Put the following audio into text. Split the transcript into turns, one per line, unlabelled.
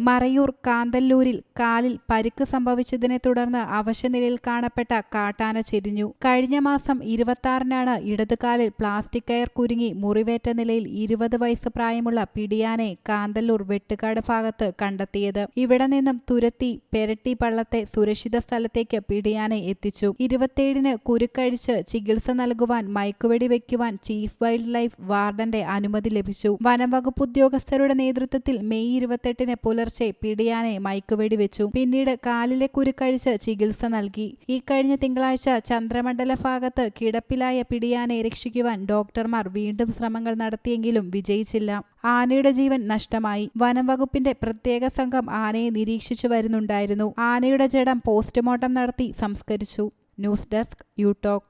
മറയൂർ കാന്തല്ലൂരിൽ കാലിൽ പരിക്ക് സംഭവിച്ചതിനെ തുടർന്ന് അവശനിലയിൽ കാണപ്പെട്ട കാട്ടാന ചെരിഞ്ഞു. കഴിഞ്ഞ മാസം 26-നാണ് ഇടതുകാലിൽ പ്ലാസ്റ്റിക് കയർ കുരുങ്ങി മുറിവേറ്റ നിലയിൽ 20 വയസ്സ് പ്രായമുള്ള പിടിയാനെ കാന്തല്ലൂർ വെട്ടുകാട് ഭാഗത്ത് കണ്ടെത്തിയത്. ഇവിടെ നിന്നും തുരത്തി പെരട്ടി പള്ളത്തെ സുരക്ഷിത സ്ഥലത്തേക്ക് പിടിയാനെ എത്തിച്ചു. 27-ന് കുരുക്കഴിച്ച് ചികിത്സ നൽകുവാൻ മയക്കുവെടി വയ്ക്കുവാൻ ചീഫ് വൈൽഡ് ലൈഫ് വാർഡന്റെ അനുമതി ലഭിച്ചു. വനംവകുപ്പ് ഉദ്യോഗസ്ഥരുടെ നേതൃത്വത്തിൽ മെയ് 28-ന് പുലർച്ചെ പിടിയാനെ മയക്കുവെടി വെച്ചു. പിന്നീട് കാലിലെ കുരുക്കഴിച്ച് ചികിത്സ നൽകി. ഈ കഴിഞ്ഞ തിങ്കളാഴ്ച ചന്ദ്രമണ്ഡല ഭാഗത്ത് കിടപ്പിലായ പിടിയാനെ രക്ഷിക്കുവാൻ ഡോക്ടർമാർ വീണ്ടും ശ്രമങ്ങൾ നടത്തിയെങ്കിലും വിജയിച്ചില്ല. ആനയുടെ ജീവൻ നഷ്ടമായി. വനംവകുപ്പിന്റെ പ്രത്യേക സംഘം ആനയെ നിരീക്ഷിച്ചു വരുന്നുണ്ടായിരുന്നു. ആനയുടെ ജഡം പോസ്റ്റ്മോർട്ടം നടത്തി സംസ്കരിച്ചു. News desk you talk.